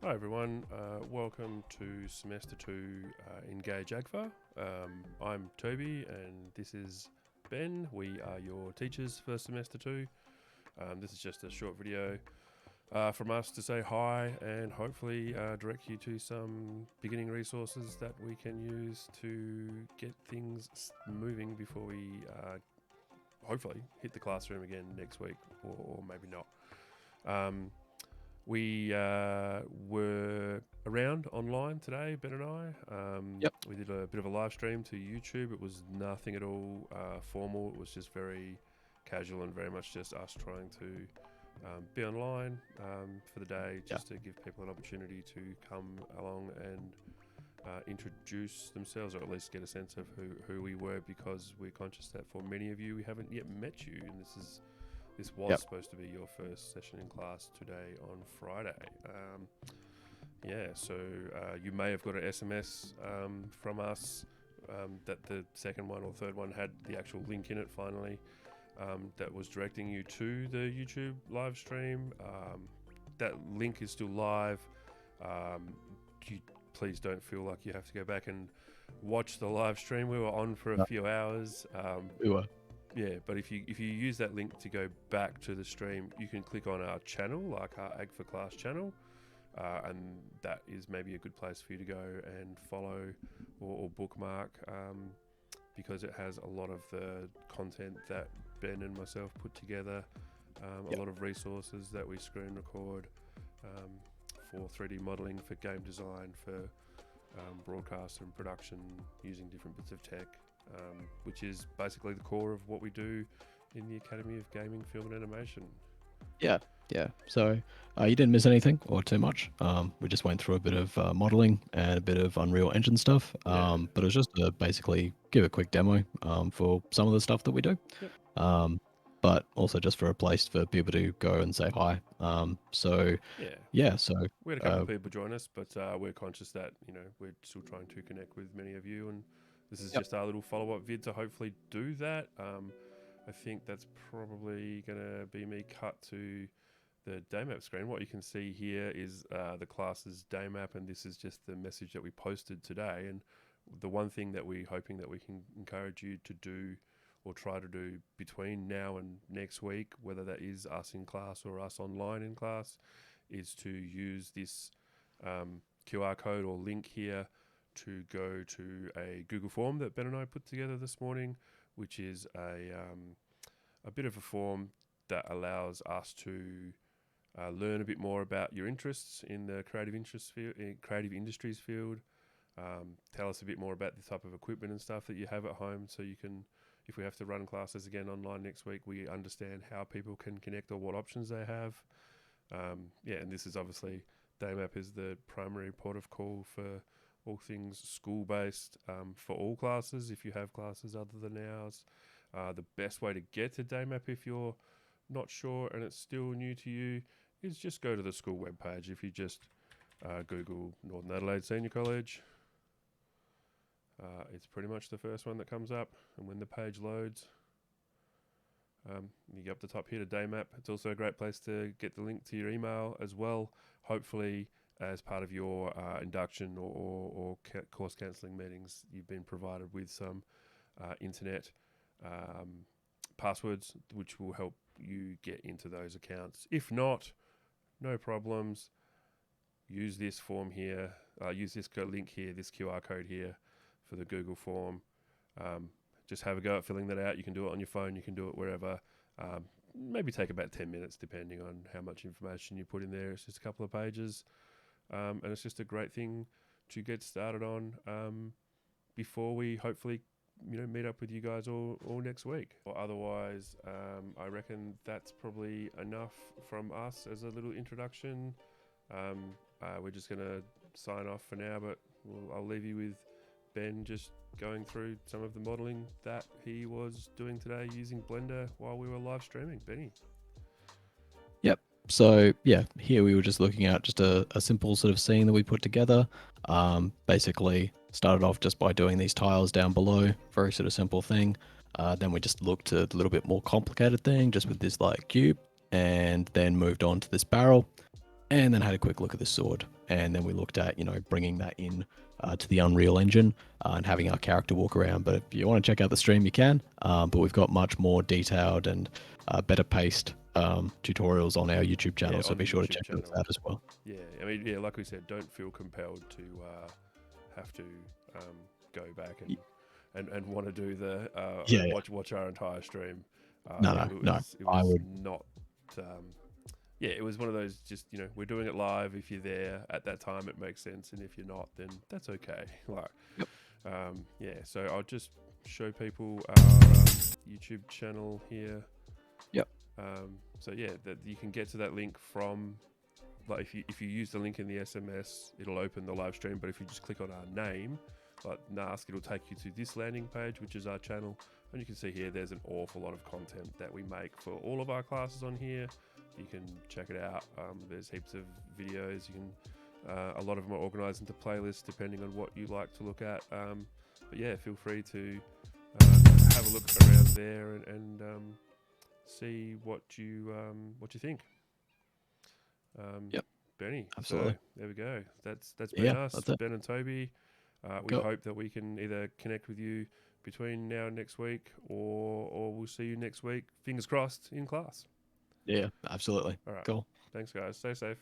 Hi everyone, welcome to Semester 2 Engage AGFA. I'm Toby and this is Ben. We are your teachers for Semester 2. This is just a short video from us to say hi and hopefully direct you to some beginning resources that we can use to get things moving before we hopefully hit the classroom again next week, or maybe not. We were around online today, Ben and I. Yep. We did a bit of a live stream to YouTube. It was nothing at all formal. It was just very casual and very much just us trying to be online for the day, just to give people an opportunity to come along and introduce themselves, or at least get a sense of who we were, because we're conscious that for many of you, we haven't yet met you, and this was supposed to be your first session in class today on Friday. So you may have got an SMS from us that the second one or third one had the actual link in it finally, that was directing you to the YouTube live stream. That link is still live. Please don't feel like you have to go back and watch the live stream. We were on for a few hours. We were. Yeah, but if you use that link to go back to the stream, you can click on our channel, like our AGFA class channel, and that is maybe a good place for you to go and follow or bookmark, because it has a lot of the content that Ben and myself put together, a lot of resources that we screen record for 3D modeling, for game design, for broadcast and production using different bits of tech. Which is basically the core of what we do in the Academy of Gaming, Film and Animation. Yeah. So you didn't miss anything or too much. We just went through a bit of modeling and a bit of Unreal Engine stuff. But it was just to basically give a quick demo for some of the stuff that we do. Yep. But also just for a place for people to go and say hi. So we had a couple of people join us, but we're conscious that we're still trying to connect with many of you, and this is just our little follow-up vid to hopefully do that. I think that's probably going to be me cut to the day map screen. What you can see here is the class's day map, and this is just the message that we posted today. And the one thing that we're hoping that we can encourage you to do or try to do between now and next week, whether that is us in class or us online in class, is to use this QR code or link here to go to a Google form that Ben and I put together this morning, which is a bit of a form that allows us to learn a bit more about your interests in the creative industries field. Tell us a bit more about the type of equipment and stuff that you have at home, so you can, if we have to run classes again online next week, we understand how people can connect or what options they have. And this is obviously, Daymap is the primary port of call for all things school-based, for all classes. If you have classes other than ours, the best way to get to Daymap, if you're not sure and it's still new to you, is just go to the school webpage. If you just Google Northern Adelaide Senior College, it's pretty much the first one that comes up. And when the page loads, you go up the top here to Daymap. It's also a great place to get the link to your email as well, hopefully as part of your induction or course cancelling meetings. You've been provided with some internet passwords, which will help you get into those accounts. If not, no problems. Use this form here, use this link here, this QR code here for the Google form. Just have a go at filling that out. You can do it on your phone, you can do it wherever. Maybe take about 10 minutes depending on how much information you put in there. It's just a couple of pages, and it's just a great thing to get started on before we hopefully meet up with you guys all next week. Or otherwise, I reckon that's probably enough from us as a little introduction. We're just going to sign off for now, but I'll leave you with Ben just going through some of the modeling that he was doing today using Blender while we were live streaming. Benny. Yep. So here we were just looking at just a simple sort of scene that we put together. Basically started off just by doing these tiles down below, very sort of simple thing. Then we just looked at a little bit more complicated thing just with this like cube, and then moved on to this barrel, and then had a quick look at this sword. and then we looked at, bringing that in to the Unreal Engine and having our character walk around. But if you want to check out the stream, you can. But we've got much more detailed and better paced tutorials on our YouTube channel, Yeah, so on be the sure to YouTube check channel. those out as well. Yeah, I mean, yeah, like we said, don't feel compelled to have to go back and want to do the Yeah, yeah. watch our entire stream. No, no. It I was would. not. Yeah, it was one of those. Just we're doing it live. If you're there at that time, it makes sense, and if you're not, then that's okay. Like, Yep. yeah. So I'll just show people our YouTube channel here. Yep. So yeah, that you can get to that link from. Like if you use the link in the SMS, it'll open the live stream. But if you just click on our name, like NASC, it'll take you to this landing page, which is our channel. And you can see here, there's an awful lot of content that we make for all of our classes on here. You can check it out. There's heaps of videos. You can, a lot of them are organized into playlists depending on what you like to look at. But yeah, feel free to have a look around there and see what you think. Yep. Benny. Absolutely. So there we go. That's been Yeah, us, that's it. Ben and Toby. We Cool. hope that we can either connect with you between now and next week, or we'll see you next week. Fingers crossed in class. Yeah, absolutely. All right. Cool. Thanks, guys. Stay safe.